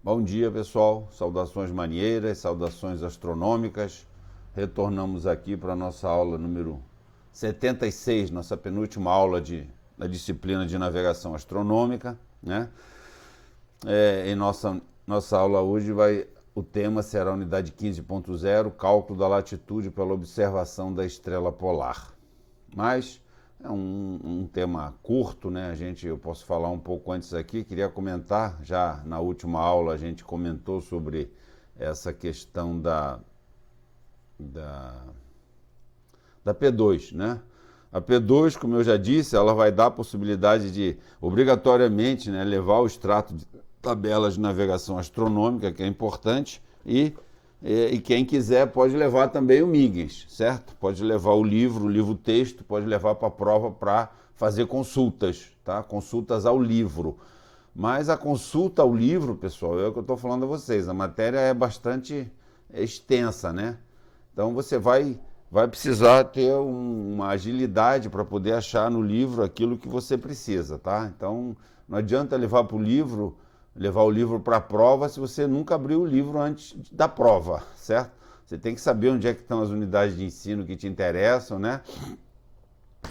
Bom dia, pessoal. Saudações marinheiras, saudações astronômicas. Retornamos aqui para a nossa aula número 76, nossa penúltima aula da disciplina de navegação astronômica, né? Em nossa aula hoje o tema será a unidade 15.0, cálculo da latitude pela observação da estrela polar. Mas é um tema curto, né? Eu posso falar um pouco antes aqui, queria comentar, já na última aula a gente comentou sobre essa questão da P2, né? A P2, como eu já disse, ela vai dar a possibilidade de, obrigatoriamente, né, levar o extrato de tabelas de navegação astronômica, que é importante, e quem quiser pode levar também o MIGS, certo? Pode levar o livro-texto, pode levar para a prova para fazer consultas, tá? Consultas ao livro. Mas a consulta ao livro, pessoal, é o que eu estou falando a vocês, a matéria é bastante extensa, né? Então você vai precisar ter uma agilidade para poder achar no livro aquilo que você precisa, tá? Então não adianta levar o livro para a prova se você nunca abriu o livro antes da prova, certo? Você tem que saber onde é que estão as unidades de ensino que te interessam, né?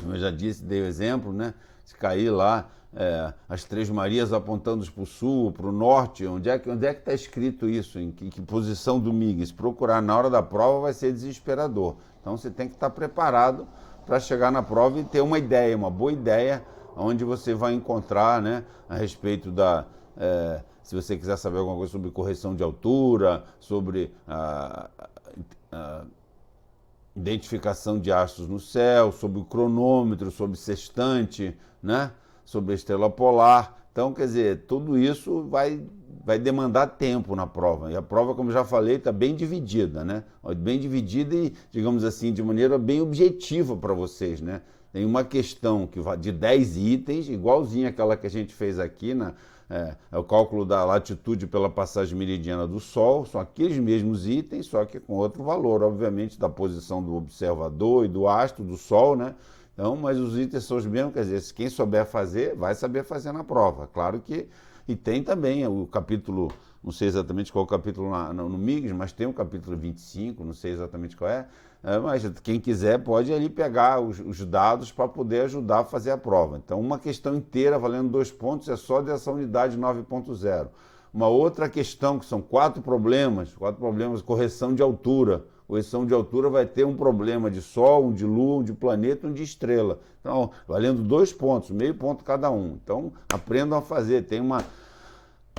Como eu já disse, dei o exemplo, né? Se cair lá as Três Marias apontando para o sul, para o norte, onde é que está escrito isso? Em que posição do MIGS? Procurar na hora da prova vai ser desesperador. Então você tem que estar preparado para chegar na prova e ter uma ideia, uma boa ideia, onde você vai encontrar, né, a respeito se você quiser saber alguma coisa sobre correção de altura, sobre a identificação de astros no céu, sobre o cronômetro, sobre sextante, né, sobre a estrela polar. Então, quer dizer, tudo isso vai demandar tempo na prova. E a prova, como eu já falei, está bem dividida, né? Bem dividida e, digamos assim, de maneira bem objetiva para vocês, né? Tem uma questão de 10 itens, igualzinha àquela que a gente fez aqui, é o cálculo da latitude pela passagem meridiana do Sol, são aqueles mesmos itens, só que com outro valor, obviamente, da posição do observador e do astro, do Sol, né? Então, mas os itens são os mesmos, quer dizer, se quem souber fazer, vai saber fazer na prova. Claro que, e tem também o capítulo, não sei exatamente qual é o capítulo no MIGS, mas tem o capítulo 25, não sei exatamente qual mas quem quiser pode ali pegar os dados para poder ajudar a fazer a prova. Então, uma questão inteira valendo 2 pontos é só dessa unidade 9.0. Uma outra questão, que são 4 problemas, correção de altura. Correção de altura vai ter um problema de Sol, um de Lua, um de planeta, um de estrela. Então, valendo 2 pontos, meio ponto cada um. Então, aprendam a fazer. Tem uma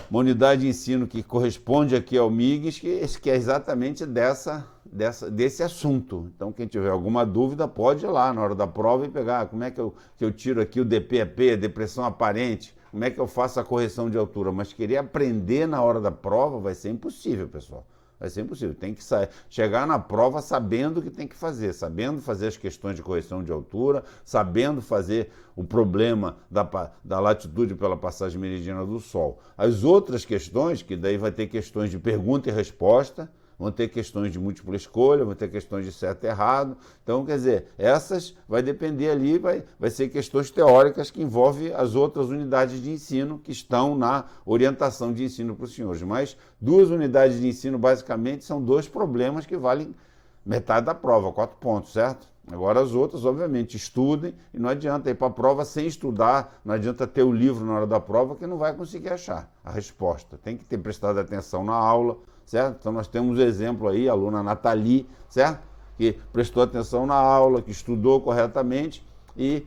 unidade de ensino que corresponde aqui ao MIGS, que é exatamente desse assunto. Então, quem tiver alguma dúvida, pode ir lá na hora da prova e pegar como é que eu tiro aqui o DPEP, depressão aparente, como é que eu faço a correção de altura. Mas querer aprender na hora da prova vai ser impossível, pessoal. Vai ser impossível. Tem que chegar na prova sabendo o que tem que fazer, sabendo fazer as questões de correção de altura, sabendo fazer o problema da latitude pela passagem meridiana do Sol. As outras questões, que daí vai ter questões de pergunta e resposta, vão ter questões de múltipla escolha, vão ter questões de certo e errado. Então, quer dizer, essas vai depender ali, vai ser questões teóricas que envolvem as outras unidades de ensino que estão na orientação de ensino para os senhores. Mas 2 unidades de ensino, basicamente, são 2 problemas que valem metade da prova, 4 pontos, certo? Agora as outras, obviamente, estudem e não adianta ir para a prova sem estudar, não adianta ter o livro na hora da prova que não vai conseguir achar a resposta. Tem que ter prestado atenção na aula, certo? Então nós temos um exemplo aí, a aluna Nathalie, certo? Que prestou atenção na aula, que estudou corretamente e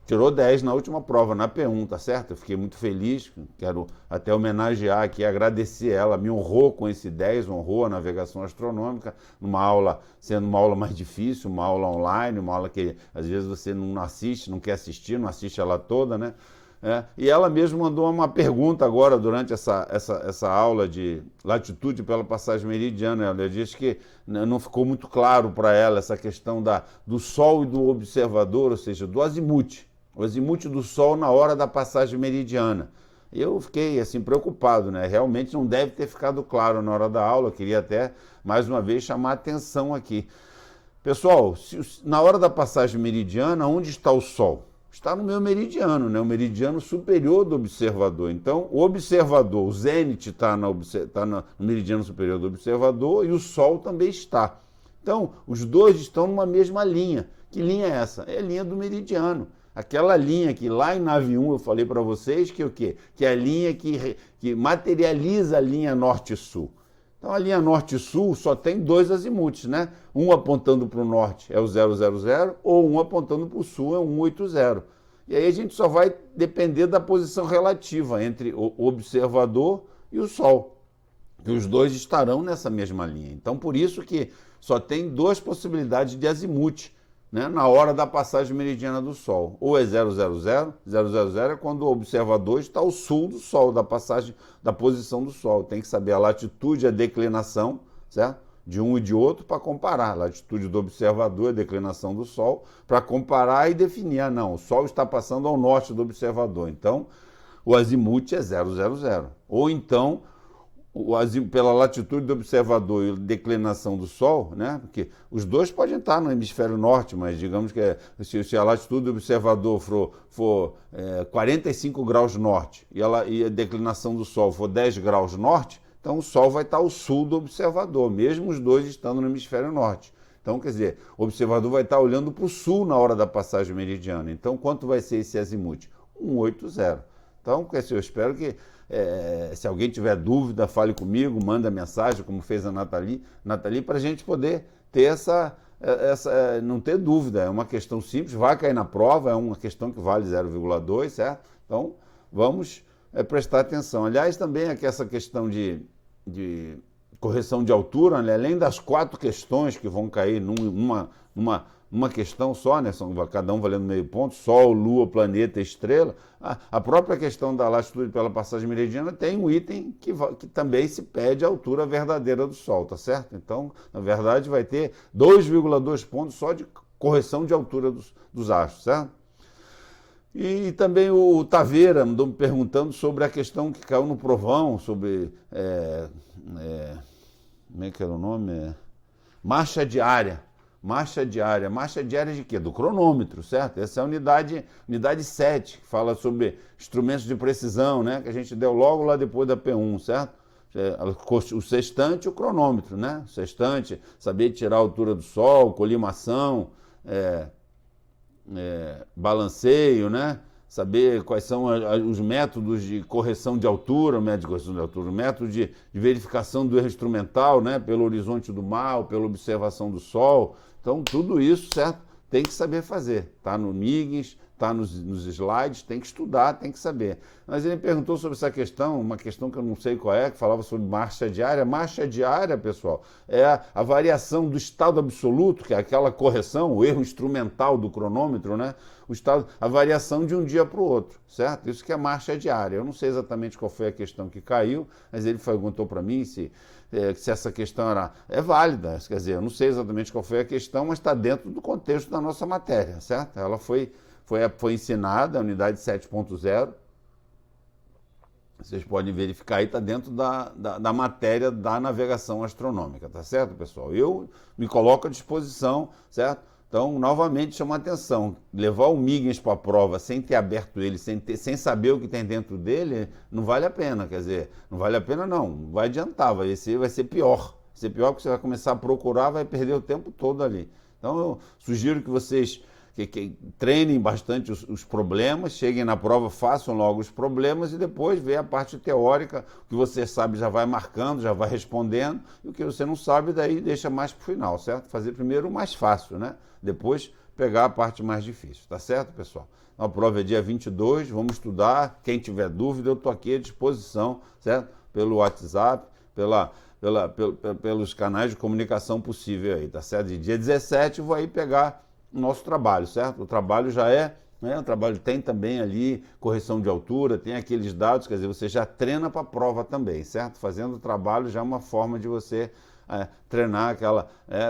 tirou 10 na última prova, na P1, tá certo? Eu fiquei muito feliz, quero até homenagear aqui, agradecer ela, me honrou com esse 10, honrou a navegação astronômica, sendo uma aula mais difícil, uma aula online, uma aula que às vezes você não assiste, não quer assistir, não assiste ela toda, né? E ela mesma mandou uma pergunta agora durante essa aula de latitude pela passagem meridiana. Ela disse que não ficou muito claro para ela essa questão do Sol e do observador, ou seja, do azimuth. O azimuth do Sol na hora da passagem meridiana. Eu fiquei assim preocupado, né? Realmente não deve ter ficado claro na hora da aula. Eu queria até, mais uma vez, chamar a atenção aqui. Pessoal, na hora da passagem meridiana, onde está o Sol? está no meu meridiano, né? O meridiano superior do observador. Então, o observador, o zênite está no meridiano superior do observador e o Sol também está. Então, os dois estão numa mesma linha. Que linha é essa? É a linha do meridiano. Aquela linha que lá em nave 1 eu falei para vocês que é o quê? Que é a linha que materializa a linha norte-sul. Então a linha norte-sul só tem dois azimutes, né? Um apontando para o norte é o 000 ou um apontando para o sul é o 180. E aí a gente só vai depender da posição relativa entre o observador e o Sol. E os dois estarão nessa mesma linha. Então por isso que só tem duas possibilidades de azimute, né, na hora da passagem meridiana do Sol. Ou é 000 é quando o observador está ao sul do Sol, da passagem, da posição do Sol. Tem que saber a latitude e a declinação, certo? De um e de outro para comparar. A latitude do observador e a declinação do Sol, para comparar e definir. Não, o Sol está passando ao norte do observador. Então, o azimute é 000. Ou então, pela latitude do observador e declinação do Sol, né? Porque os dois podem estar no hemisfério norte, mas digamos que se a latitude do observador for 45 graus norte e a declinação do Sol for 10 graus norte, então o Sol vai estar ao sul do observador, mesmo os dois estando no hemisfério norte. Então, quer dizer, o observador vai estar olhando para o sul na hora da passagem meridiana. Então, quanto vai ser esse azimute? 180. Então, eu espero que, se alguém tiver dúvida, fale comigo, manda mensagem, como fez a Nathalie, para a gente poder ter não ter dúvida. É uma questão simples, vai cair na prova, é uma questão que vale 0,2, certo? Então, vamos prestar atenção. Aliás, também aqui essa questão de correção de altura, né? Além das 4 questões que vão cair numa questão só, né? Cada um valendo meio ponto, Sol, Lua, planeta, estrela. A própria questão da latitude pela passagem meridiana tem um item que também se pede a altura verdadeira do Sol, tá certo? Então, na verdade, vai ter 2,2 pontos só de correção de altura dos astros, certo? E também o Taveira andou me perguntando sobre a questão que caiu no provão, sobre como é que era o nome? Marcha diária. Marcha diária de quê? Do cronômetro, certo? Essa é a unidade 7, que fala sobre instrumentos de precisão, né? Que a gente deu logo lá depois da P1, certo? O sextante e o cronômetro, né? O sextante, saber tirar a altura do Sol, colimação, balanceio, né? Saber quais são os métodos de correção de altura, o método de verificação do erro instrumental, né? Pelo horizonte do mar, pela observação do Sol. Então, tudo isso, certo? Tem que saber fazer. Está no MIGS, está nos slides, tem que estudar, tem que saber. Mas ele perguntou sobre essa questão, uma questão que eu não sei qual que falava sobre marcha diária. Marcha diária, pessoal, é a variação do estado absoluto, que é aquela correção, o erro instrumental do cronômetro, né? A variação de um dia para o outro, certo? Isso que é marcha diária. Eu não sei exatamente qual foi a questão que caiu, mas ele perguntou para mim se essa questão é válida. Quer dizer, eu não sei exatamente qual foi a questão, mas está dentro do contexto da nossa matéria, certo? Ela foi ensinada, a unidade 7.0. Vocês podem verificar aí, está dentro da matéria da navegação astronômica, tá certo, pessoal? Eu me coloco à disposição, certo? Então, novamente, chama a atenção, levar o MIGS para a prova sem ter aberto ele, sem saber o que tem dentro dele, não vale a pena, quer dizer, não vale a pena não vai adiantar, vai ser pior. Vai ser pior porque você vai começar a procurar, vai perder o tempo todo ali. Então, eu sugiro que vocês que treinem bastante os problemas, cheguem na prova, façam logo os problemas e depois vê a parte teórica, o que você sabe já vai marcando, já vai respondendo, e o que você não sabe daí deixa mais para o final, certo? Fazer primeiro o mais fácil, né? Depois pegar a parte mais difícil, tá certo, pessoal? A prova é dia 22, vamos estudar, quem tiver dúvida eu estou aqui à disposição, certo? Pelo WhatsApp, pelos canais de comunicação possível aí, tá certo? E dia 17 eu vou aí pegar o nosso trabalho, certo? O trabalho já o trabalho tem também ali correção de altura, tem aqueles dados, quer dizer, você já treina para a prova também, certo? Fazendo o trabalho já é uma forma de você treinar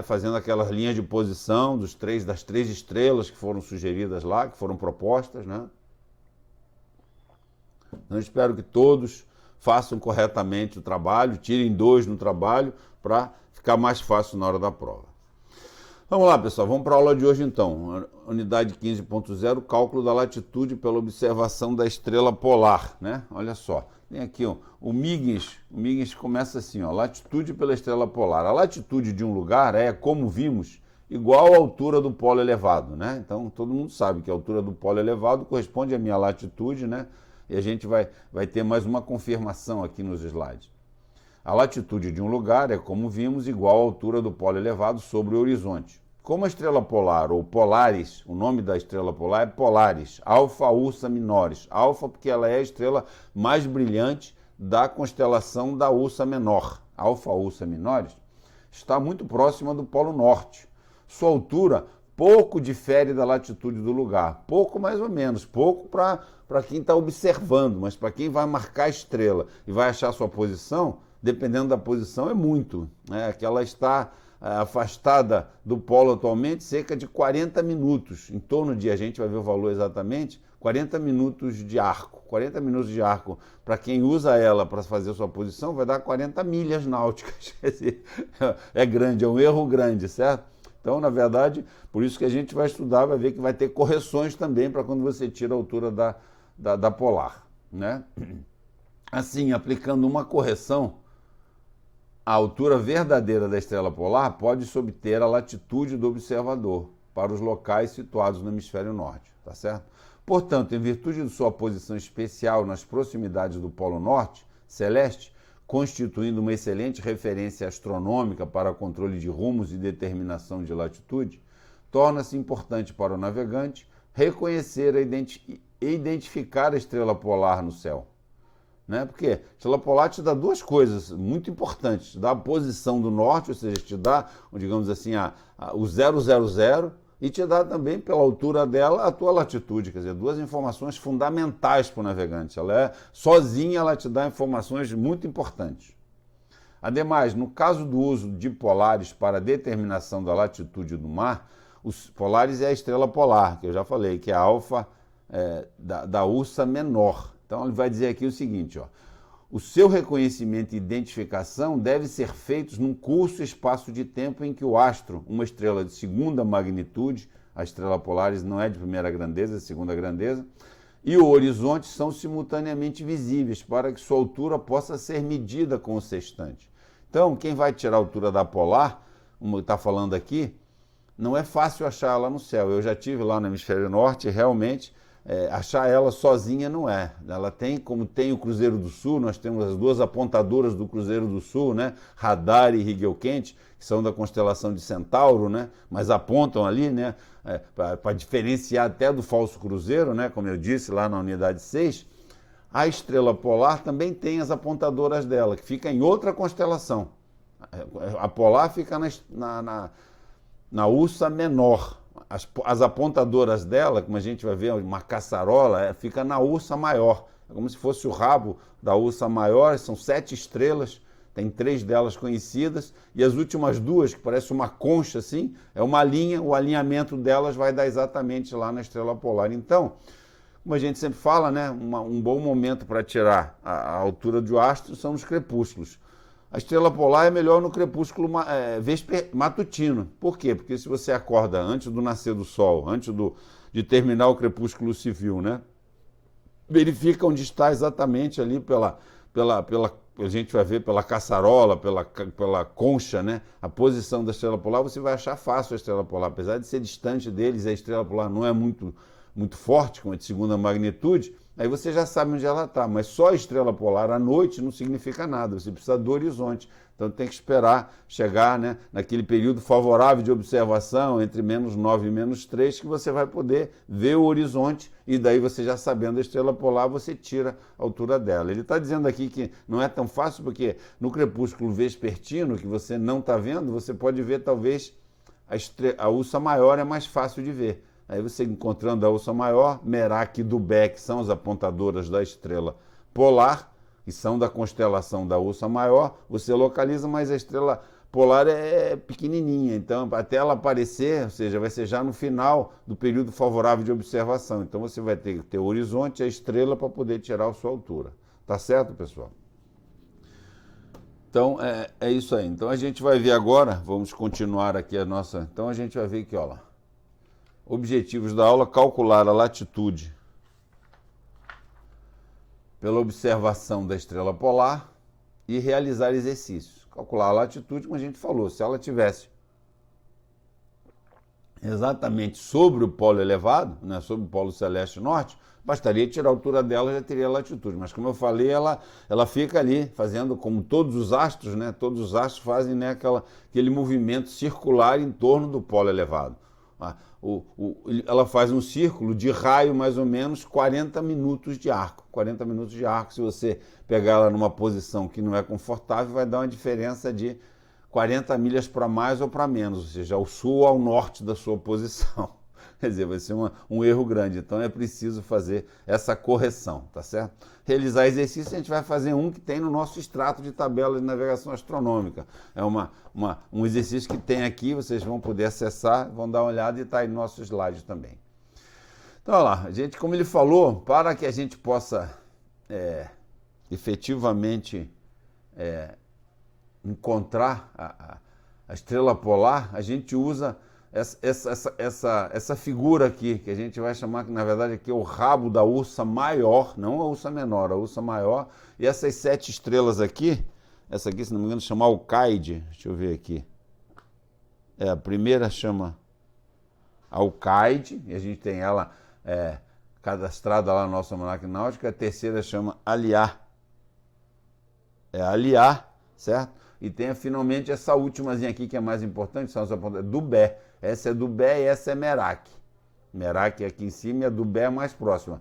fazendo aquelas linhas de posição das 3 estrelas que foram sugeridas lá, que foram propostas, né? Então, eu espero que todos façam corretamente o trabalho, tirem 2 no trabalho para ficar mais fácil na hora da prova. Vamos lá, pessoal, vamos para a aula de hoje então. Unidade 15.0, cálculo da latitude pela observação da estrela polar, né? Olha só, tem aqui ó, o Huygens começa assim, ó, latitude pela estrela polar. A latitude de um lugar é, como vimos, igual à altura do polo elevado, né? Então todo mundo sabe que a altura do polo elevado corresponde à minha latitude, né? E a gente vai ter mais uma confirmação aqui nos slides. A latitude de um lugar é, como vimos, igual à altura do polo elevado sobre o horizonte. Como a estrela polar, ou Polaris, o nome da estrela polar é Polaris, Alfa Ursa Minoris. Alfa porque ela é a estrela mais brilhante da constelação da Ursa Menor. Alfa Ursa Minoris está muito próxima do Polo Norte. Sua altura pouco difere da latitude do lugar. Pouco mais ou menos, pouco para quem está observando, mas para quem vai marcar a estrela e vai achar sua posição, dependendo da posição, é muito. Né? Que ela está afastada do polo atualmente cerca de 40 minutos, em torno de, a gente vai ver o valor exatamente, 40 minutos de arco. 40 minutos de arco, para quem usa ela para fazer sua posição, vai dar 40 milhas náuticas. Quer dizer, é grande, é um erro grande, certo? Então, na verdade, por isso que a gente vai estudar, vai ver que vai ter correções também para quando você tira a altura da polar, né? Assim, aplicando uma correção, a altura verdadeira da estrela polar pode-se obter a latitude do observador para os locais situados no hemisfério norte, tá certo? Portanto, em virtude de sua posição especial nas proximidades do Polo Norte celeste, constituindo uma excelente referência astronômica para controle de rumos e determinação de latitude, torna-se importante para o navegante reconhecer e identificar a estrela polar no céu. Né? Porque a estrela polar te dá duas coisas muito importantes. Te dá a posição do norte, ou seja, te dá, digamos assim, o 000 e te dá também, pela altura dela, a tua latitude. Quer dizer, duas informações fundamentais para o navegante. Sozinha, ela te dá informações muito importantes. Ademais, no caso do uso de polares para a determinação da latitude do mar, os polares é a estrela polar, que eu já falei, que é a alfa da Ursa Menor. Então ele vai dizer aqui o seguinte, ó, o seu reconhecimento e identificação deve ser feitos num curto espaço de tempo em que o astro, uma estrela de segunda magnitude, a estrela Polaris não é de primeira grandeza, é de segunda grandeza, e o horizonte são simultaneamente visíveis para que sua altura possa ser medida com o sextante. Então, quem vai tirar a altura da polar, como está falando aqui, não é fácil achar ela no céu. Eu já estive lá no hemisfério norte e realmente achar ela sozinha não é. Ela tem, como tem o Cruzeiro do Sul, nós temos as duas apontadoras do Cruzeiro do Sul, né? Radar e Rigel-Kent, que são da constelação de Centauro, né? Mas apontam ali, né? Para diferenciar até do falso cruzeiro, né? Como eu disse lá na unidade 6, a estrela polar também tem as apontadoras dela, que fica em outra constelação. A polar fica na Ursa Menor. As apontadoras dela, como a gente vai ver, uma caçarola, fica na Ursa Maior. É como se fosse o rabo da Ursa Maior, são 7 estrelas, tem 3 delas conhecidas, e as últimas 2, que parece uma concha assim, é uma linha, o alinhamento delas vai dar exatamente lá na estrela polar. Então, como a gente sempre fala, né, um bom momento para tirar a altura do astro são os crepúsculos. A estrela polar é melhor no crepúsculo matutino. Por quê? Porque se você acorda antes do nascer do sol, antes de terminar o crepúsculo civil, né? Verifica onde está exatamente ali a gente vai ver pela caçarola, pela concha, né? A posição da estrela polar, você vai achar fácil a estrela polar. Apesar de ser distante deles, a estrela polar não é muito forte, como é de segunda magnitude, aí você já sabe onde ela está, mas só a estrela polar à noite não significa nada, você precisa do horizonte, então tem que esperar chegar, né, naquele período favorável de observação, entre -9 e -3, que você vai poder ver o horizonte, e daí você já sabendo a estrela polar, você tira a altura dela. Ele está dizendo aqui que não é tão fácil, porque no crepúsculo vespertino, que você não está vendo, você pode ver talvez a Ursa Maior é mais fácil de ver. Aí você encontrando a Ursa Maior, Merak e Dubé, que são as apontadoras da estrela polar, que são da constelação da Ursa Maior, você localiza, mas a estrela polar é pequenininha, então até ela aparecer, ou seja, vai ser já no final do período favorável de observação. Então você vai ter que ter o horizonte e a estrela para poder tirar a sua altura. Tá certo, pessoal? Então, é isso aí. Então, a gente vai ver agora, vamos continuar aqui a nossa... Então, a gente vai ver aqui, ó lá. Objetivos da aula: calcular a latitude pela observação da estrela polar e realizar exercícios. Calcular a latitude, como a gente falou, se ela tivesse exatamente sobre o polo elevado, né, sobre o polo celeste norte, bastaria tirar a altura dela, já teria a latitude. Mas como eu falei, ela fica ali fazendo, como todos os astros, né, todos os astros fazem, né, aquele movimento circular em torno do polo elevado. Ela faz um círculo de raio mais ou menos 40 minutos de arco. 40 minutos de arco, se você pegar ela numa posição que não é confortável, vai dar uma diferença de 40 milhas para mais ou para menos, ou seja, ao sul ou ao norte da sua posição. Quer dizer, vai ser um erro grande. Então é preciso fazer essa correção, tá certo? Realizar exercício, a gente vai fazer um que tem no nosso extrato de tabela de navegação astronômica. É um exercício que tem aqui, vocês vão poder acessar, vão dar uma olhada e está aí no nosso slide também. Então, olha lá, a gente, como ele falou, para que a gente possa efetivamente encontrar a estrela polar, a gente usa essa figura aqui, que a gente vai chamar, que na verdade aqui é o rabo da ursa maior, não a ursa menor, a ursa maior. E essas 7 estrelas aqui, essa aqui, se não me engano, chama Alcaide, deixa eu ver aqui. A primeira chama Alcaide, e a gente tem ela cadastrada lá no nosso almanaque náutico. A terceira chama Aliá. Aliá, certo? E tem finalmente essa últimazinha aqui, que é mais importante, são as apontadas, Dubé. Essa é Dubé e essa é Merak. Merak é aqui em cima e a Dubé é mais próxima.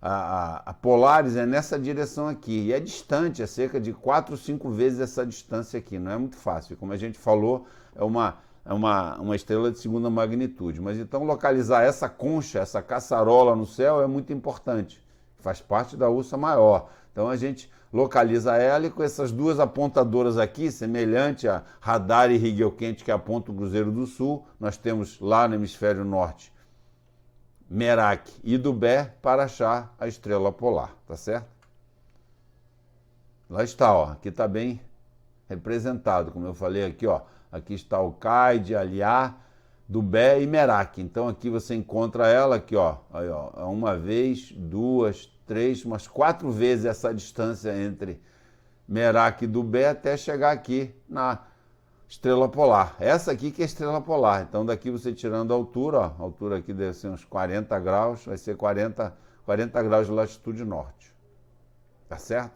A Polaris é nessa direção aqui. E é distante, é cerca de 4 ou 5 vezes essa distância aqui. Não é muito fácil. Como a gente falou, é uma estrela de segunda magnitude. Mas então localizar essa concha, essa caçarola no céu é muito importante. Faz parte da ursa maior. Então a gente localiza ela e com essas duas apontadoras aqui, semelhante a radar e Rigel quente que aponta o Cruzeiro do Sul, nós temos lá no hemisfério norte Merak e Dubé para achar a estrela polar, tá certo? Lá está, ó, aqui está bem representado, como eu falei aqui, ó, aqui está o Alcaide, Aliá, Dubé e Merak. Então aqui você encontra ela aqui, ó, aí, ó, uma vez, 2, 3, umas 4 vezes essa distância entre Merak e Dubé até chegar aqui na estrela polar. Essa aqui que é a estrela polar. Então daqui você tirando a altura, ó, a altura aqui deve ser uns 40 graus, vai ser 40 graus de latitude norte. Tá certo?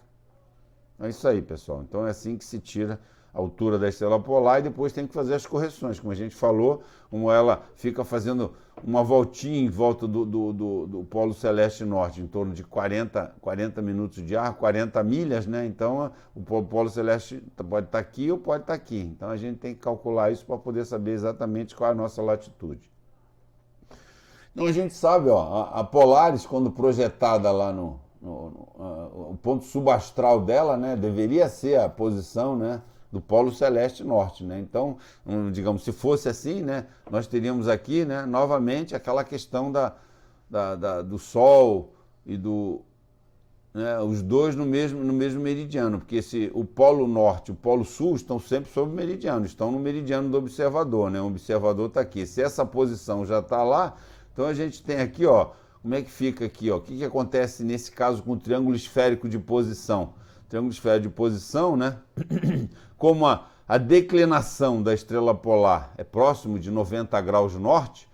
É isso aí, pessoal. Então é assim que se tira a altura da estrela polar e depois tem que fazer as correções. Como a gente falou, como ela fica fazendo uma voltinha em volta do polo celeste norte, em torno de 40 minutos de ar, 40 milhas, né? Então o polo celeste pode estar aqui ou pode estar aqui. Então a gente tem que calcular isso para poder saber exatamente qual é a nossa latitude. Então a gente sabe, ó, a Polaris, quando projetada lá o ponto subastral dela, né, deveria ser a posição, né, do polo celeste norte, né? Então, digamos, se fosse assim, né, nós teríamos aqui, né, novamente aquela questão do Sol e os dois no mesmo meridiano, porque o polo norte e o polo sul estão sempre sob o meridiano, estão no meridiano do observador, né? O observador está aqui. Se essa posição já está lá, então a gente tem aqui, ó, como é que fica aqui, ó? O que acontece nesse caso com o triângulo esférico de posição? Triângulo esférico de posição, né? Como a declinação da estrela polar é próximo de 90 graus norte,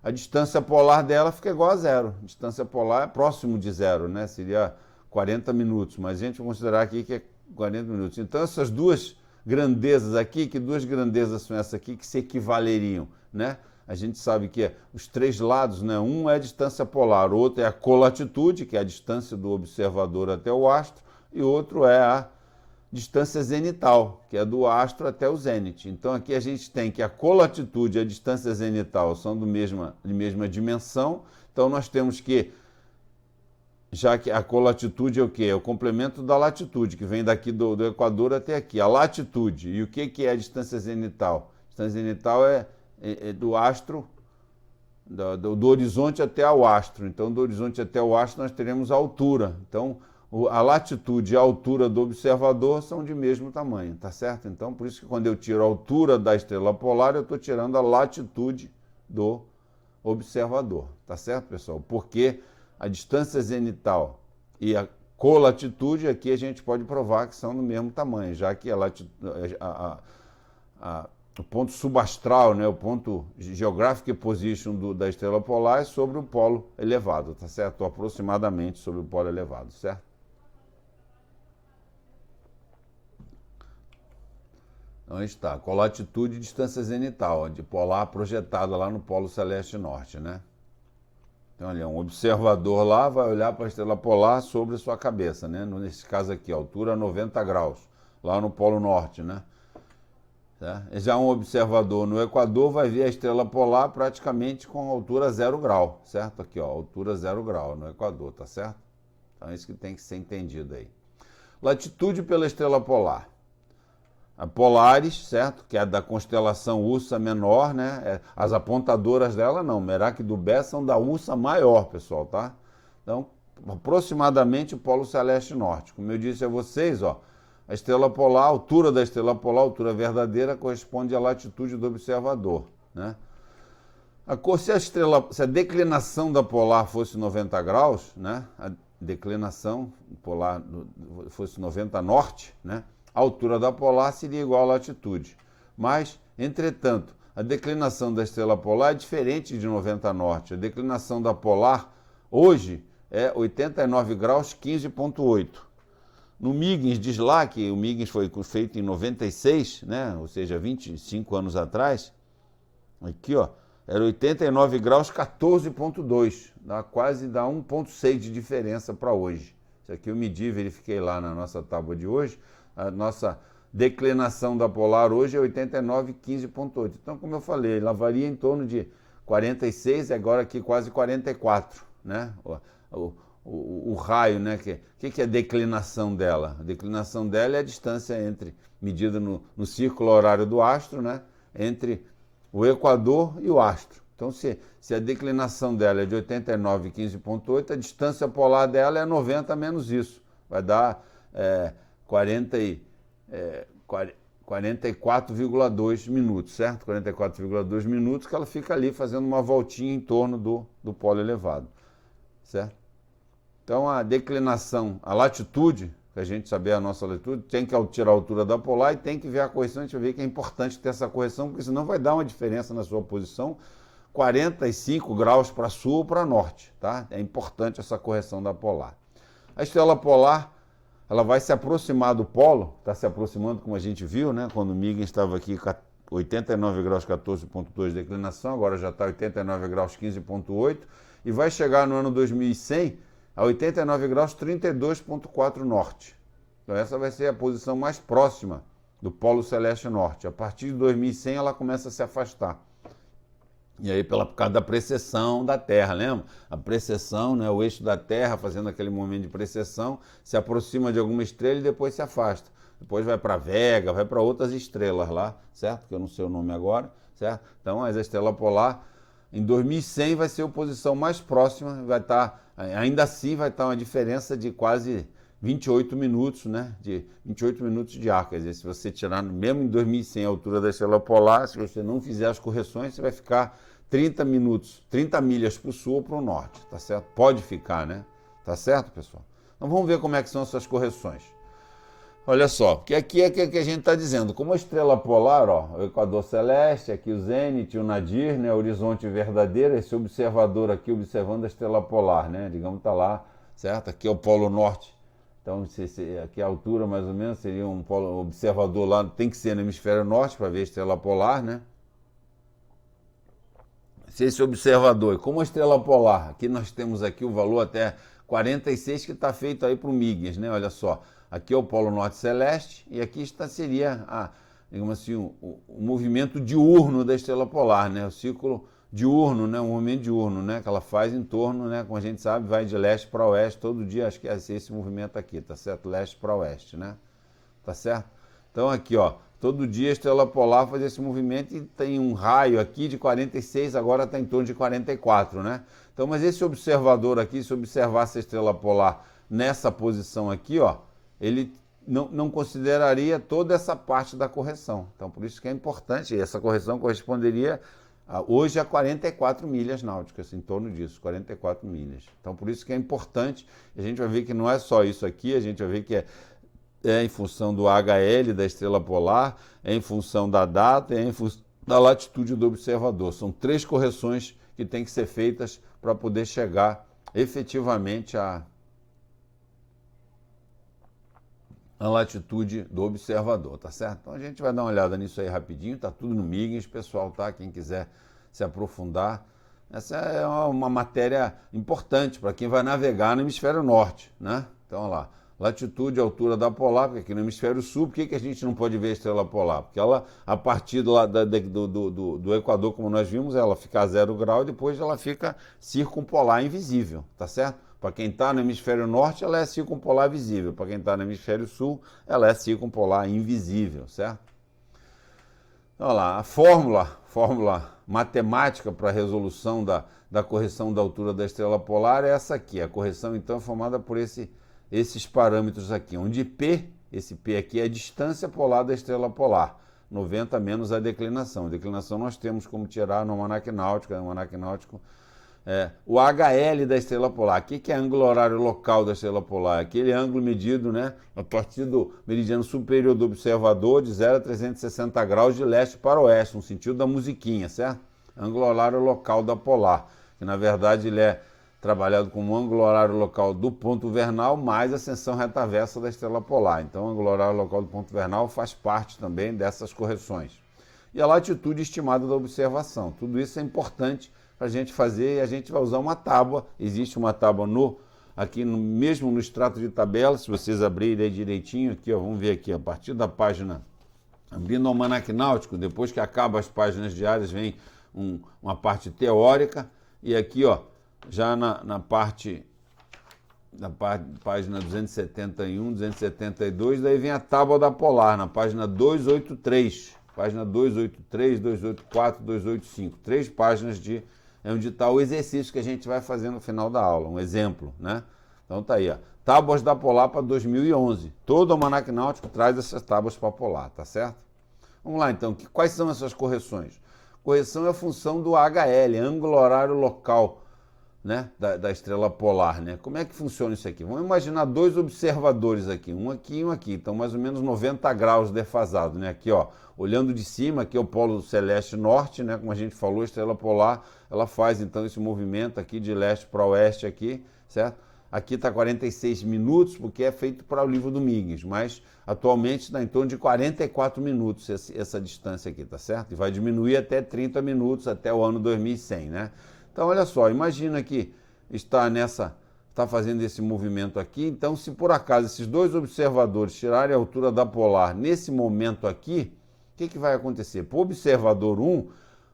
a distância polar dela fica igual a zero. A distância polar é próximo de zero, né? Seria 40 minutos, mas a gente vai considerar aqui que é 40 minutos. Então essas duas grandezas aqui, que duas grandezas são essas aqui que se equivaleriam, né? A gente sabe que os 3 lados, né? Um é a distância polar, o outro é a colatitude, que é a distância do observador até o astro, e outro é a distância zenital, que é do astro até o zênite. Então aqui a gente tem que a colatitude e a distância zenital são de mesma dimensão, então nós temos que, já que a colatitude é o quê? É o complemento da latitude, que vem daqui do Equador até aqui. A latitude, e o que é a distância zenital? A distância zenital é do astro, do horizonte até o astro. Então do horizonte até o astro nós teremos a altura. Então a latitude e a altura do observador são de mesmo tamanho, tá certo? Então, por isso que quando eu tiro a altura da estrela polar, eu estou tirando a latitude do observador, tá certo, pessoal? Porque a distância zenital e a colatitude, aqui a gente pode provar que são do mesmo tamanho, já que o ponto subastral, né, o ponto geographic position da estrela polar é sobre o polo elevado, tá certo? Aproximadamente sobre o polo elevado, certo? Então aí está, colatitude e distância zenital, de polar projetada lá no polo celeste norte, né? Então, olha, um observador lá vai olhar para a estrela polar sobre a sua cabeça, né? Nesse caso aqui, altura 90 graus, lá no polo norte, né? Tá? Já um observador no Equador vai ver a estrela polar praticamente com altura 0 grau, certo? Aqui, ó, altura 0 grau no Equador, tá certo? Então é isso que tem que ser entendido aí. Latitude pela estrela polar. A Polaris, certo? Que é da constelação Ursa Menor, né? As apontadoras dela não, Merak do Bé são da Ursa Maior, pessoal, tá? Então, aproximadamente o polo celeste norte. Como eu disse a vocês, ó, a estrela polar, a altura da estrela polar, a altura verdadeira, corresponde à latitude do observador, né? Se a declinação da polar fosse 90 graus, né? A declinação polar fosse 90 norte, né? A altura da polar seria igual à latitude. Mas, entretanto, a declinação da estrela polar é diferente de 90 norte. A declinação da polar, hoje, é 89 graus 15,8. No MIGINS diz lá que o MIGINS foi feito em 96, né? Ou seja, 25 anos atrás. Aqui, ó, era 89 graus 14,2. Quase dá 1,6 de diferença para hoje. Isso aqui eu medi, verifiquei lá na nossa tábua de hoje. A nossa declinação da polar hoje é 89,15,8. Então, como eu falei, ela varia em torno de 46, agora aqui quase 44, né? O raio, né? Que é a declinação dela? A declinação dela é a distância medida no círculo horário do astro, né? Entre o Equador e o astro. Então, se a declinação dela é de 89,15,8, a distância polar dela é 90 menos isso. Vai dar 44,2 minutos, certo? 44,2 minutos que ela fica ali fazendo uma voltinha em torno do polo elevado, certo? Então, a declinação, a latitude, para a gente saber a nossa latitude, tem que tirar a altura da polar e tem que ver a correção. A gente vai ver que é importante ter essa correção, porque senão vai dar uma diferença na sua posição, 45 graus para sul ou para norte, tá? É importante essa correção da polar. A estrela polar, ela vai se aproximar do polo, está se aproximando, como a gente viu, né? Quando o MIGIN estava aqui, 89 graus 14,2 de declinação, agora já está 89 graus 15,8, e vai chegar no ano 2100 a 89 graus 32,4 norte. Então essa vai ser a posição mais próxima do polo celeste norte. A partir de 2100 ela começa a se afastar. E aí por causa da precessão da Terra, lembra? A precessão, né, o eixo da Terra fazendo aquele movimento de precessão, se aproxima de alguma estrela e depois se afasta. Depois vai para Vega, vai para outras estrelas lá, certo? Que eu não sei o nome agora, certo? Então, mas a estrela polar, em 2100 vai ser a posição mais próxima, vai estar, ainda assim vai estar uma diferença de quase 28 minutos, né? De 28 minutos de ar. Quer dizer, se você tirar, mesmo em 2100 a altura da estrela polar, se você não fizer as correções, você vai ficar 30 minutos, 30 milhas para o sul ou para o norte, tá certo? Pode ficar, né? Tá certo, pessoal? Então vamos ver como é que são essas correções. Olha só, porque aqui é que a gente está dizendo, como a estrela polar, ó, o Equador celeste, aqui o zênite, o nadir, né, o horizonte verdadeiro, esse observador aqui observando a estrela polar, né, digamos está lá, certo? Aqui é o polo norte, então aqui a altura mais ou menos seria um observador lá, tem que ser no hemisfério norte para ver a estrela polar, né? Se esse observador, como a estrela polar, aqui nós temos aqui o valor até 46 que está feito aí para o MIGIS, né, olha só. Aqui é o Polo Norte Celeste e aqui seria digamos assim, o movimento diurno da estrela polar, né? O ciclo diurno, né? O movimento diurno, né? Que ela faz em torno, né? Como a gente sabe, vai de leste para oeste todo dia, acho que é esse movimento aqui, tá certo? Leste para oeste, né? Tá certo? Então aqui, ó, todo dia a estrela polar faz esse movimento e tem um raio aqui de 46, agora está em torno de 44, né? Então, mas esse observador aqui, se observasse a estrela polar nessa posição aqui, ó, ele não consideraria toda essa parte da correção. Então, por isso que é importante, essa correção corresponderia hoje a 44 milhas náuticas, em torno disso, 44 milhas. Então, por isso que é importante, a gente vai ver que não é só isso aqui, a gente vai ver que é em função do HL da estrela polar, é em função da data, é em função da latitude do observador. São 3 correções que têm que ser feitas para poder chegar efetivamente à latitude do observador, tá certo? Então a gente vai dar uma olhada nisso aí rapidinho, tá tudo no Miggins, pessoal, tá? Quem quiser se aprofundar. Essa é uma matéria importante para quem vai navegar no hemisfério norte, né? Então, olha lá, latitude e altura da polar, porque aqui no hemisfério sul, por que a gente não pode ver a estrela polar? Porque ela, a partir do Equador, como nós vimos, ela fica a 0 grau e depois ela fica circumpolar invisível, tá certo? Para quem está no hemisfério norte, ela é circumpolar visível. Para quem está no hemisfério sul, ela é circumpolar invisível, certo? Então, olha lá, a fórmula matemática para a resolução da correção da altura da estrela polar é essa aqui. A correção, então, é formada por esses parâmetros aqui, onde P, esse P aqui é a distância polar da estrela polar, 90 menos a declinação. A declinação nós temos como tirar no almanaque náutico, o HL da estrela polar. O que é ângulo horário local da estrela polar? Aquele ângulo medido, né, a partir do meridiano superior do observador, de 0 a 360 graus de leste para oeste, no sentido da musiquinha, certo? Ângulo horário local da polar, que na verdade ele é trabalhado como ângulo horário local do ponto vernal mais a ascensão reta-versa da estrela polar. Então, o ângulo horário local do ponto vernal faz parte também dessas correções. E a latitude estimada da observação. Tudo isso é importante para a gente fazer, e a gente vai usar uma tábua. Existe uma tábua aqui mesmo no extrato de tabela, se vocês abrirem aí direitinho, aqui, ó, vamos ver aqui, a partir da página, abrindo o almanaque náutico, depois que acaba as páginas diárias, vem uma parte teórica, e aqui, ó, já na parte da página 271, 272, daí vem a tábua da polar, na página 283, página 283, 284, 285, 3 páginas onde está o exercício que a gente vai fazer no final da aula, um exemplo, né? Então tá aí, ó, tábuas da polar para 2011. Todo o almanaque náutico traz essas tábuas para polar, tá certo? Vamos lá então, quais são essas correções? Correção é a função do HL, ângulo horário local, né, da estrela polar, né? Como é que funciona isso aqui? Vamos imaginar 2 observadores aqui, um aqui e um aqui, então mais ou menos 90 graus defasados, né? Aqui, ó, olhando de cima, aqui é o polo celeste norte, né? Como a gente falou, a estrela polar, ela faz então esse movimento aqui de leste para oeste aqui, certo? Aqui está 46 minutos, porque é feito para o livro do Miggins, mas atualmente está em torno de 44 minutos essa distância aqui, tá certo? E vai diminuir até 30 minutos até o ano 2100, né? Então, olha só, imagina que está fazendo esse movimento aqui, então se por acaso esses 2 observadores tirarem a altura da polar nesse momento aqui, o que vai acontecer? Para o observador 1,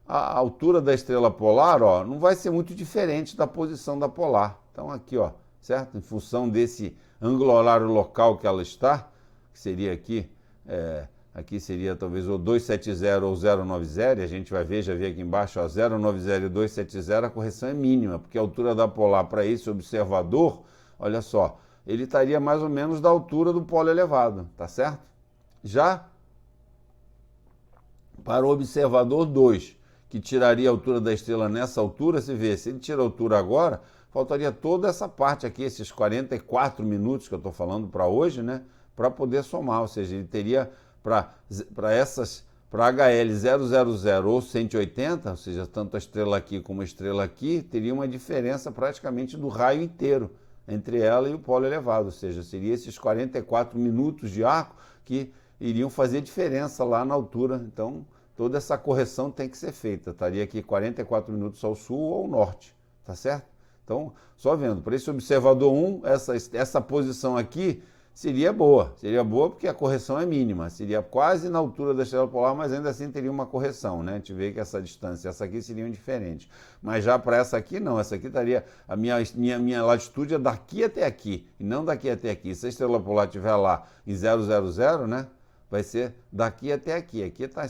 a altura da estrela polar, ó, não vai ser muito diferente da posição da polar. Então aqui, ó, certo? Em função desse ângulo horário local que ela está, que seria aqui, aqui seria talvez o 270 ou 090, e a gente vai ver, já vi aqui embaixo, ó, 090 e 270, a correção é mínima, porque a altura da polar para esse observador, olha só, ele estaria mais ou menos da altura do polo elevado, tá certo? Já para o observador 2, que tiraria a altura da estrela nessa altura, você vê, se ele tira a altura agora, faltaria toda essa parte aqui, esses 44 minutos que eu estou falando para hoje, né, para poder somar, ou seja, ele teria para HL 000 ou 180, ou seja, tanto a estrela aqui como a estrela aqui, teria uma diferença praticamente do raio inteiro entre ela e o polo elevado, ou seja, seria esses 44 minutos de arco que iriam fazer diferença lá na altura. Então, toda essa correção tem que ser feita. Estaria aqui 44 minutos ao sul ou ao norte, tá certo? Então, só vendo, para esse observador 1, essa posição aqui seria boa porque a correção é mínima, seria quase na altura da estrela polar, mas ainda assim teria uma correção, né? A gente vê que essa distância, essa aqui seriam diferentes. Mas já para essa aqui, não, essa aqui estaria, a minha latitude é daqui até aqui, e não daqui até aqui. Se a estrela polar estiver lá em 000, né? Vai ser daqui até aqui. Aqui está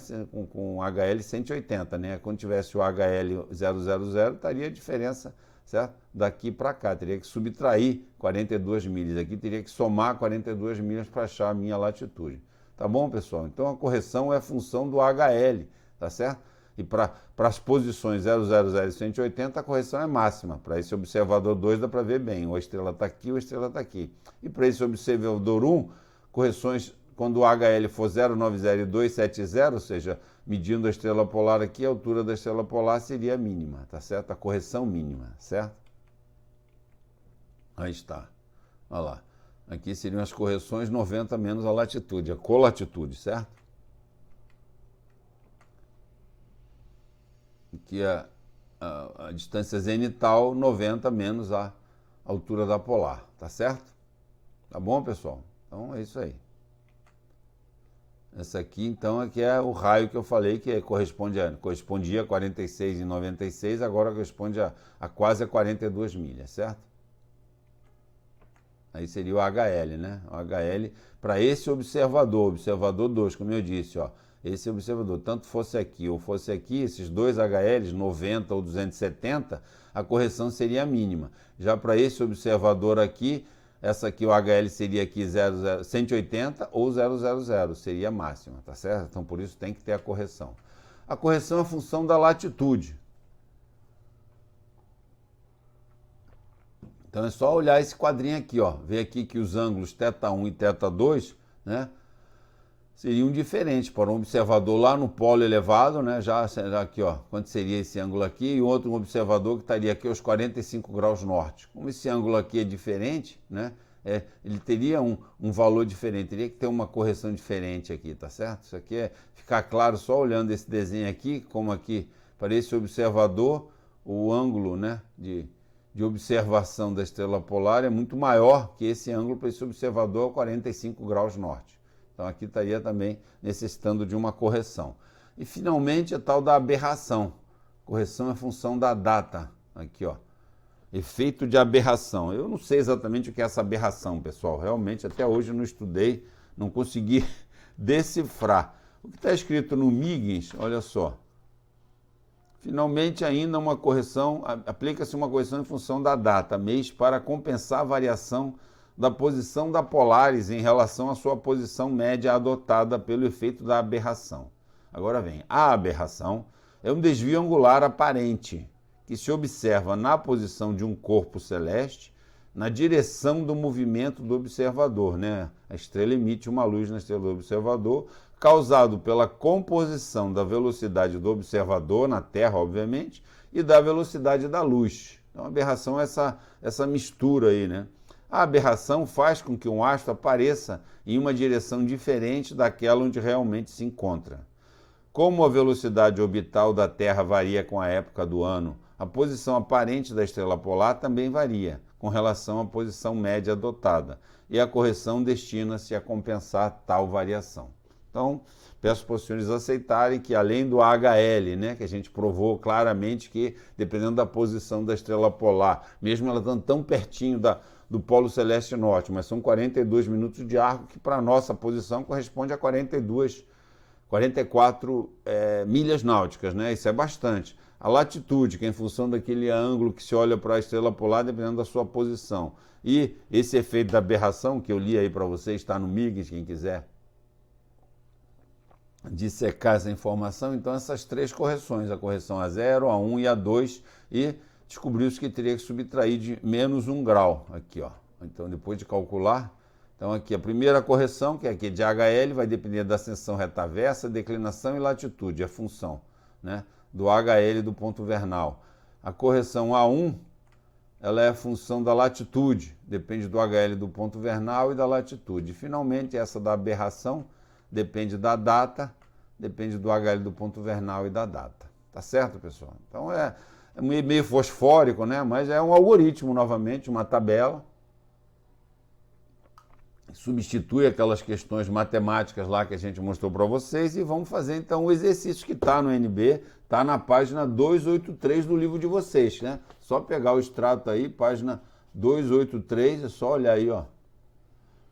com HL 180, né? Quando tivesse o HL 000, estaria a diferença certo? Daqui para cá, teria que subtrair 42 milhas. Aqui teria que somar 42 milhas para achar a minha latitude. Tá bom, pessoal? Então a correção é função do HL, tá certo? E para as posições 000 e 180, a correção é máxima. Para esse observador 2 dá para ver bem, ou a estrela está aqui ou a estrela está aqui. E para esse observador 1, correções quando o HL for 090 e 270, ou seja, medindo a estrela polar aqui, a altura da estrela polar seria mínima, tá certo? A correção mínima, certo? Aí está. Olha lá. Aqui seriam as correções 90 menos a latitude, a colatitude, certo? Aqui a distância zenital, 90 menos a altura da polar, tá certo? Tá bom, pessoal? Então é isso aí. Essa aqui, então, aqui é o raio que eu falei que correspondia a 46,96, agora corresponde a quase 42 milhas, certo? Aí seria o HL, né? O HL para esse observador 2, como eu disse, ó. Esse observador, tanto fosse aqui ou fosse aqui, esses dois HLs, 90 ou 270, a correção seria mínima. Já para esse observador aqui, essa aqui, o HL seria aqui 180 ou 000, seria máxima, tá certo? Então, por isso tem que ter a correção. A correção é a função da latitude. Então, é só olhar esse quadrinho aqui, ó. Ver aqui que os ângulos θ1 e θ2, né, seriam diferentes para um observador lá no polo elevado, né, já aqui, ó, quanto seria esse ângulo aqui, e outro observador que estaria aqui aos 45 graus norte. Como esse ângulo aqui é diferente, né, ele teria um valor diferente, teria que ter uma correção diferente aqui, tá certo? Isso aqui é ficar claro só olhando esse desenho aqui, como aqui para esse observador, o ângulo, né, de observação da estrela polar é muito maior que esse ângulo para esse observador a 45 graus norte. Então aqui estaria também necessitando de uma correção. E finalmente a tal da aberração. Correção é função da data. Aqui, ó. Efeito de aberração. Eu não sei exatamente o que é essa aberração, pessoal. Realmente até hoje eu não estudei, não consegui decifrar. O que está escrito no Miggins, olha só. Finalmente ainda uma correção, aplica-se uma correção em função da data, mês, para compensar a variação da posição da Polaris em relação à sua posição média adotada pelo efeito da aberração. Agora vem, a aberração é um desvio angular aparente que se observa na posição de um corpo celeste na direção do movimento do observador, né? A estrela emite uma luz na estrela do observador, causado pela composição da velocidade do observador na Terra, obviamente, e da velocidade da luz. Então, a aberração é essa mistura aí, né? A aberração faz com que um astro apareça em uma direção diferente daquela onde realmente se encontra. Como a velocidade orbital da Terra varia com a época do ano, a posição aparente da estrela polar também varia com relação à posição média adotada, e a correção destina-se a compensar tal variação. Então, peço para os senhores aceitarem que, além do HL, né, que a gente provou claramente que, dependendo da posição da estrela polar, mesmo ela estando tão pertinho do polo celeste norte, mas são 42 minutos de arco, que para a nossa posição corresponde a 44 milhas náuticas, né? Isso é bastante. A latitude, que é em função daquele ângulo que se olha para a estrela polar, dependendo da sua posição. E esse efeito da aberração, que eu li aí para vocês, está no Miggins, quem quiser dissecar essa informação. Então, essas três correções, a correção a 0, a 1 e a 2, e descobriu-se que teria que subtrair de menos 1 grau, aqui, ó. Então, depois de calcular, então aqui a primeira correção, que é aqui de HL, vai depender da ascensão retaversa, declinação e latitude, a função, né, do HL do ponto vernal. A correção A1, ela é a função da latitude, depende do HL do ponto vernal e da latitude. E, finalmente, essa da aberração depende da data, depende do HL do ponto vernal e da data. Tá certo, pessoal? Então é meio fosfórico, né? Mas é um algoritmo, novamente, uma tabela. Substitui aquelas questões matemáticas lá que a gente mostrou para vocês e vamos fazer então o exercício que está no NB, está na página 283 do livro de vocês, né? Só pegar o extrato aí, página 283, é só olhar aí, ó.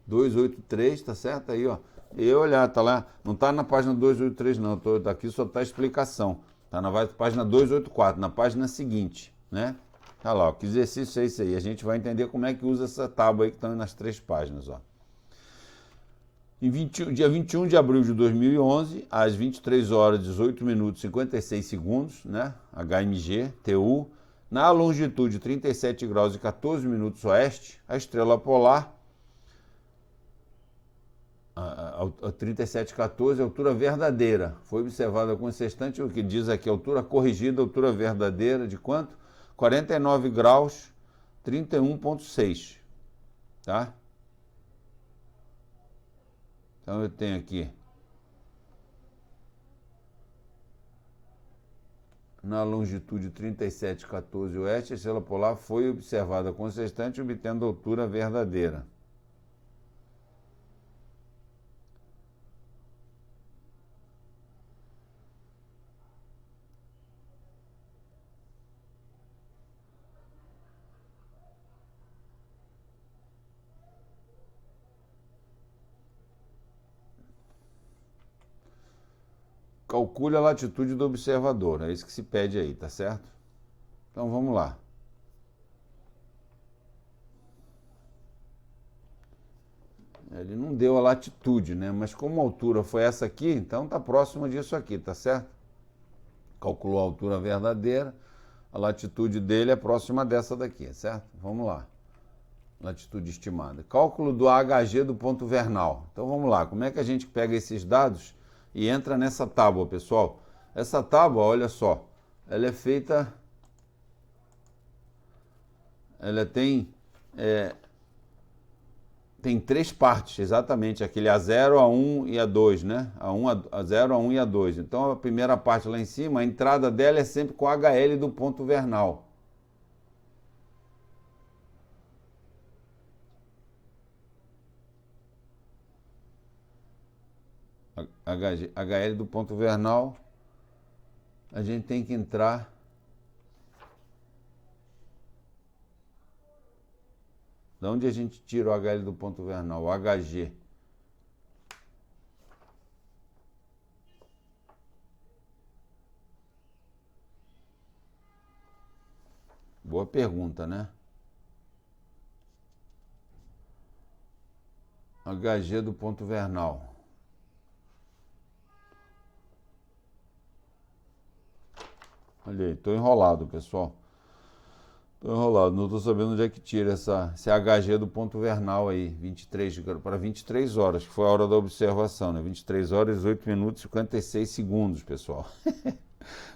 283, tá certo aí, ó. E olhar, tá lá, não tá na página 283 não, aqui só tá a explicação. Tá na página 284, na página seguinte, né? Olha lá, ó, que exercício é esse aí? A gente vai entender como é que usa essa tábua aí que estão nas 3 páginas, ó. Dia 21 de abril de 2011, às 23 horas, 18 minutos e 56 segundos, né? HMG, TU, na longitude 37 graus e 14 minutos oeste, a estrela polar, a 3714, altura verdadeira, foi observada com sextante, o que diz aqui, altura corrigida, altura verdadeira, de quanto? 49 graus, 31,6, tá? Então eu tenho aqui, na longitude 3714 oeste, a estrela polar foi observada com sextante, obtendo altura verdadeira. Calcule a latitude do observador, é isso que se pede aí, tá certo? Então vamos lá. Ele não deu a latitude, né? Mas como a altura foi essa aqui, então tá próximo disso aqui, tá certo? Calculou a altura verdadeira, a latitude dele é próxima dessa daqui, certo? Vamos lá. Latitude estimada. Cálculo do AHG do ponto vernal. Então vamos lá, como é que a gente pega esses dados e entra nessa tábua, pessoal? Essa tábua, olha só, ela é feita, ela tem 3 partes, exatamente, aquele A0, A1 e A2, né? A0, A1 e A2. Então a primeira parte lá em cima, a entrada dela é sempre com HL do ponto vernal. HL do ponto vernal, a gente tem que entrar de onde a gente tira o HL do ponto vernal? O HG. Boa pergunta, né? HG do ponto vernal. Olha aí, estou enrolado, pessoal. Estou enrolado, não estou sabendo onde é que tira esse HG do ponto vernal aí, 23 para 23 horas, que foi a hora da observação, né? 23 horas, 18 minutos e 56 segundos, pessoal.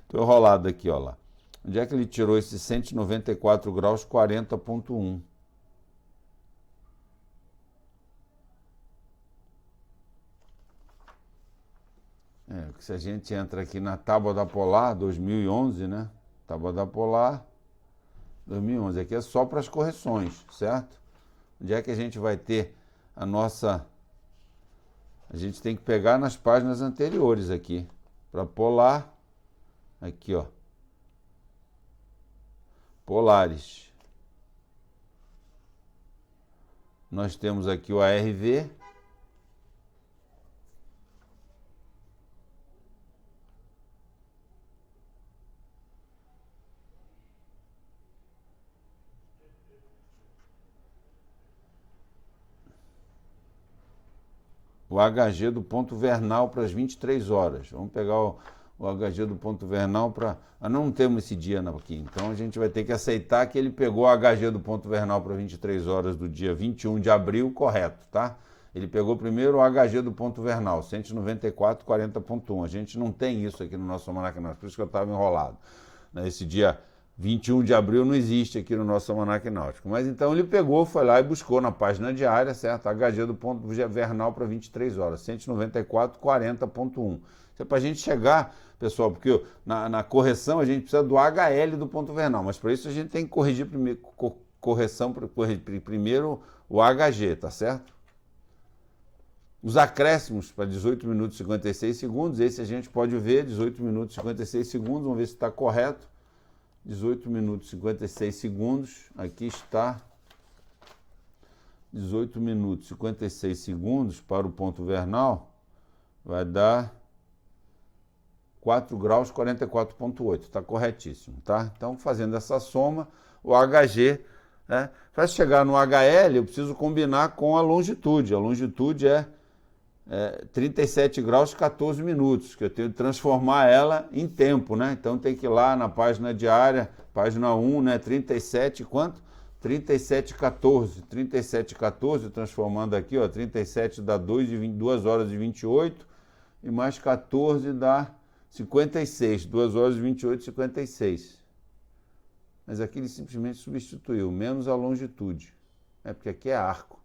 Estou enrolado aqui, ó lá. Onde é que ele tirou esse 194 graus 40,1? Se a gente entra aqui na Tábua da Polar 2011, né? Tábua da Polar 2011, aqui é só para as correções, certo? Onde é que a gente vai ter a nossa... A gente tem que pegar nas páginas anteriores aqui. Para Polar, aqui ó. Polares. Nós temos aqui o ARV. O HG do ponto vernal para as 23 horas. Vamos pegar o HG do ponto vernal para... não temos esse dia aqui, então a gente vai ter que aceitar que ele pegou o HG do ponto vernal para 23 horas do dia 21 de abril, correto, tá? Ele pegou primeiro o HG do ponto vernal, 194,40,1. A gente não tem isso aqui no nosso almanaque, por isso que eu estava enrolado. Esse dia 21 de abril não existe aqui no nosso almanaque náutico. Mas então ele pegou, foi lá e buscou na página diária, certo? HG do ponto vernal para 23 horas, 194,40,1. Isso é para a gente chegar, pessoal, porque na correção a gente precisa do HL do ponto vernal, mas para isso a gente tem que corrigir primeiro, primeiro o HG, tá certo? Os acréscimos para 18 minutos e 56 segundos, esse a gente pode ver, 18 minutos e 56 segundos, vamos ver se está correto. 18 minutos e 56 segundos, aqui está 18 minutos e 56 segundos para o ponto vernal, vai dar 4 graus 44,8, está corretíssimo, tá? Então, fazendo essa soma, o HG. Né? Para chegar no HL, eu preciso combinar com a longitude. A longitude é 37 graus 14 minutos, que eu tenho que transformar ela em tempo, né? Então tem que ir lá na página diária, página 1, né? 37, quanto? 37,14. 37,14, transformando aqui, ó, 37 dá 2 horas e 28, e mais 14 dá 56, 2 horas e 28, 56. Mas aqui ele simplesmente substituiu, menos a longitude, porque aqui é arco.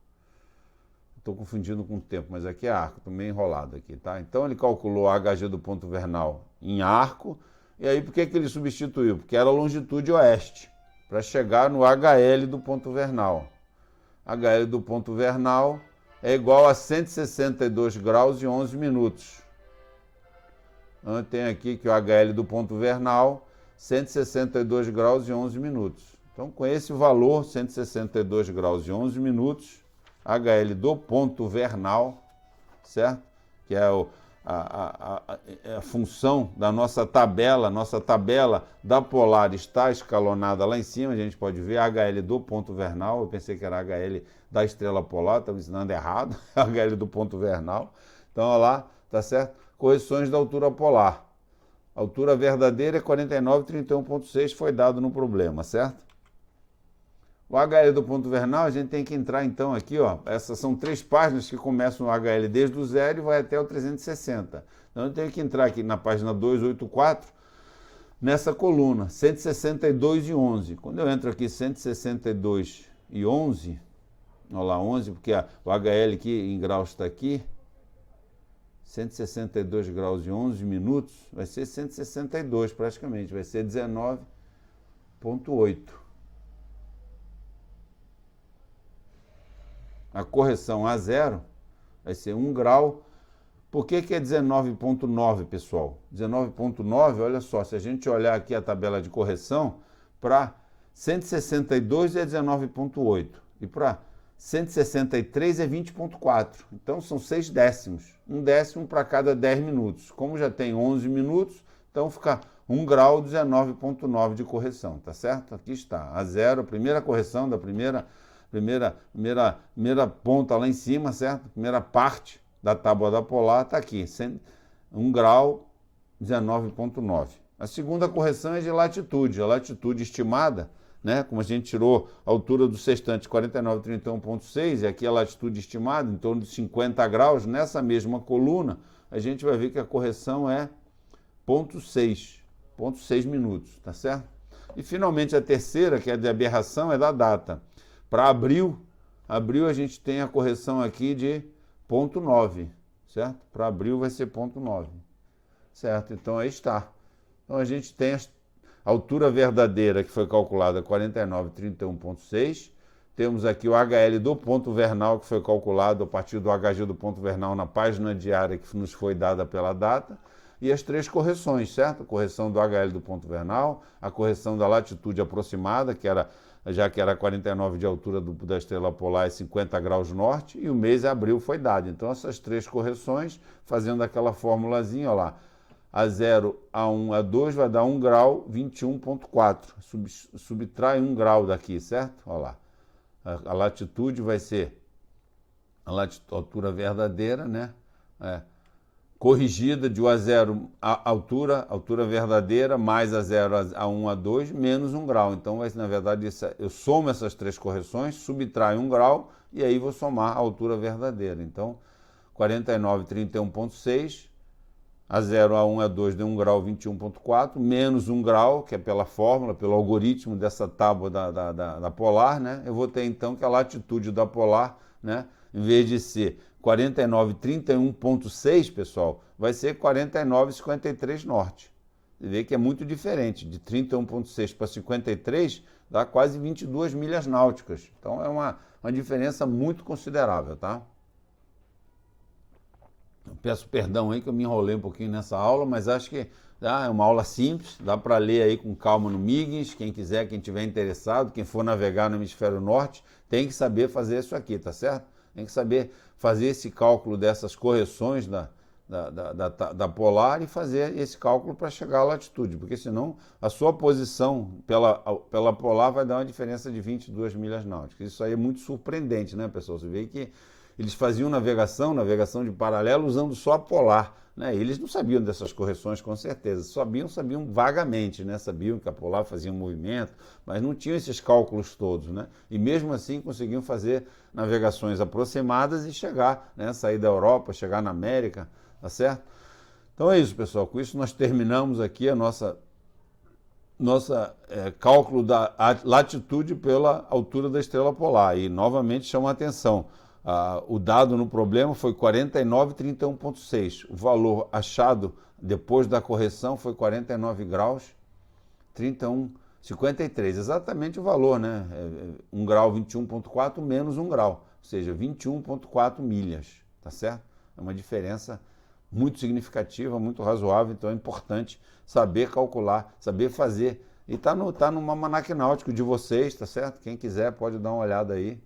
Estou confundindo com o tempo, mas aqui é arco, estou meio enrolado aqui, tá? Então ele calculou a HG do ponto vernal em arco, e aí por que ele substituiu? Porque era a longitude oeste, para chegar no HL do ponto vernal. HL do ponto vernal é igual a 162 graus e 11 minutos. Então tem aqui que o HL do ponto vernal, 162 graus e 11 minutos. Então com esse valor, 162 graus e 11 minutos, HL do ponto vernal, certo? Que é a função da nossa tabela da polar está escalonada lá em cima, a gente pode ver HL do ponto vernal, eu pensei que era HL da estrela polar, estava ensinando errado, HL do ponto vernal. Então, olha lá, tá certo? Correções da altura polar. A altura verdadeira é 49,31,6, foi dado no problema, certo? O HL do ponto vernal, a gente tem que entrar então aqui, ó, essas são 3 páginas que começam o HL desde o 0 e vai até o 360. Então eu tenho que entrar aqui na página 284, nessa coluna, 162 e 11. Quando eu entro aqui 162 e 11, olha lá, 11, porque o HL aqui em graus está aqui, 162 graus e 11 minutos, vai ser 162 praticamente, vai ser 19,8. A correção a zero vai ser 1 grau. Por que é 19,9, pessoal? 19,9, olha só, se a gente olhar aqui a tabela de correção, para 162 é 19,8 e para 163 é 20,4. Então são 6 décimos. 1 décimo para cada 10 minutos. Como já tem 11 minutos, então fica 1 grau 19,9 de correção, tá certo? Aqui está, a zero, a primeira correção da primeira ponta lá em cima, certo? Primeira parte da tábua da polar está aqui, 1 grau 19,9. A segunda correção é de latitude. A latitude estimada, né? Como a gente tirou a altura do sextante 49,31,6, e aqui a latitude estimada em torno de 50 graus, nessa mesma coluna, a gente vai ver que a correção é 0,6 minutos, tá certo? E finalmente a terceira, que é de aberração, é da data. Para abril a gente tem a correção aqui de 0,9, certo? Para abril vai ser 0,9, certo? Então aí está. Então a gente tem a altura verdadeira que foi calculada 49,31,6. Temos aqui o HL do ponto vernal que foi calculado a partir do HG do ponto vernal na página diária que nos foi dada pela data. E as 3 correções, certo? A correção do HL do ponto vernal, a correção da latitude aproximada, já que era 49 de altura da estrela polar e 50 graus norte, e o mês de abril foi dado. Então essas 3 correções, fazendo aquela formulazinha, olha lá, A0, A1, A2 vai dar 1 grau 21,4. Subtrai 1 grau daqui, certo? Olha lá. A latitude vai ser a altura verdadeira, né? Corrigida de A0 a altura verdadeira, mais A0, A1, A2, menos 1 grau. Então, na verdade, eu somo essas 3 correções, subtraio 1 grau e aí vou somar a altura verdadeira. Então, 49,31,6, A0, A1, A2 deu 1 grau 21,4, menos 1 grau, que é pela fórmula, pelo algoritmo dessa tábua da polar, né? Eu vou ter então que a latitude da polar, né, em vez de ser 49,31,6, pessoal, vai ser 49,53 norte. Você vê que é muito diferente, de 31,6 para 53 dá quase 22 milhas náuticas. Então é uma diferença muito considerável, tá? Eu peço perdão aí que eu me enrolei um pouquinho nessa aula, mas acho que é uma aula simples, dá para ler aí com calma no Miggins, quem quiser, quem tiver interessado, quem for navegar no hemisfério norte, tem que saber fazer isso aqui, tá certo? Tem que saber fazer esse cálculo dessas correções da polar e fazer esse cálculo para chegar à latitude, porque senão a sua posição pela polar vai dar uma diferença de 22 milhas náuticas. Isso aí é muito surpreendente, né, pessoal? Você vê que eles faziam navegação de paralelo usando só a polar, né? Eles não sabiam dessas correções com certeza, sabiam vagamente, né? Sabiam que a polar fazia um movimento, mas não tinham esses cálculos todos, né? E mesmo assim conseguiam fazer navegações aproximadas e chegar, né? Sair da Europa, chegar na América, tá certo? Então é isso, pessoal. Com isso nós terminamos aqui a nossa cálculo da latitude pela altura da estrela polar. E novamente chama a atenção. O dado no problema foi 49,31,6. O valor achado depois da correção foi 49 graus 31,53. Exatamente o valor, né? 1 grau 21,4 menos 1 grau, ou seja, 21,4 milhas, tá certo? É uma diferença muito significativa, muito razoável, então é importante saber calcular, saber fazer. E tá no almanaque náutico de vocês, tá certo? Quem quiser pode dar uma olhada aí.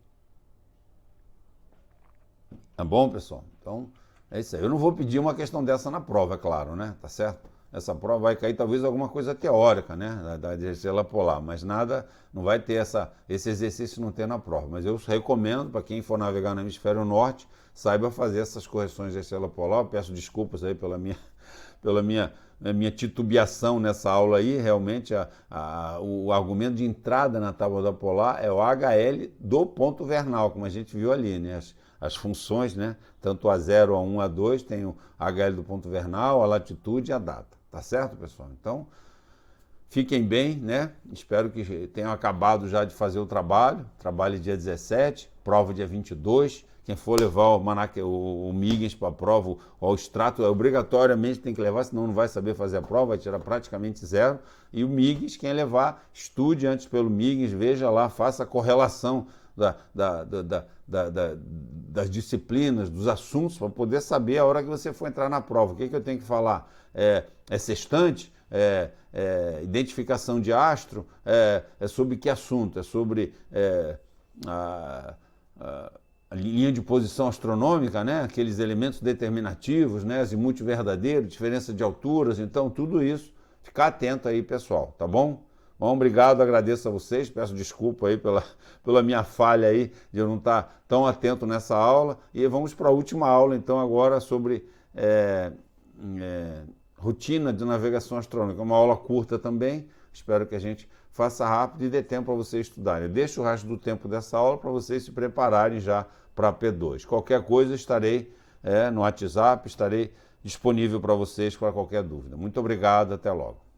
Tá bom, pessoal? Então, é isso aí. Eu não vou pedir uma questão dessa na prova, é claro, né? Tá certo? Essa prova vai cair talvez alguma coisa teórica, né? Da estrela polar, mas nada, não vai ter esse exercício não ter na prova. Mas eu recomendo para quem for navegar no hemisfério norte, saiba fazer essas correções da estrela polar. Eu peço desculpas aí pela minha titubeação nessa aula aí. Realmente o argumento de entrada na tábua da polar é o HL do ponto vernal, como a gente viu ali, né? As funções, né? Tanto A0, A1, A2, tem o HL do ponto vernal, a latitude e a data. Tá certo, pessoal? Então, fiquem bem, né? Espero que tenham acabado já de fazer o trabalho. Trabalho dia 17, prova dia 22. Quem for levar o Miggins para a prova, o extrato, obrigatoriamente tem que levar, senão não vai saber fazer a prova, vai tirar praticamente zero. E o Miggins, quem levar, estude antes pelo Miggins, veja lá, faça a correlação das disciplinas, dos assuntos, para poder saber a hora que você for entrar na prova. O que eu tenho que falar? É sextante? Identificação de astro? É sobre que assunto? É sobre a linha de posição astronômica, né? Aqueles elementos determinativos, né? Azimuth verdadeiro, diferença de alturas. Então, tudo isso, ficar atento aí, pessoal, tá bom? Bom, obrigado, agradeço a vocês, peço desculpa aí pela minha falha aí de eu não estar tão atento nessa aula. E vamos para a última aula, então, agora sobre rotina de navegação astronômica. Uma aula curta também, espero que a gente faça rápido e dê tempo para vocês estudarem. Eu deixo o resto do tempo dessa aula para vocês se prepararem já para a P2. Qualquer coisa, estarei no WhatsApp, estarei disponível para vocês para qualquer dúvida. Muito obrigado, até logo.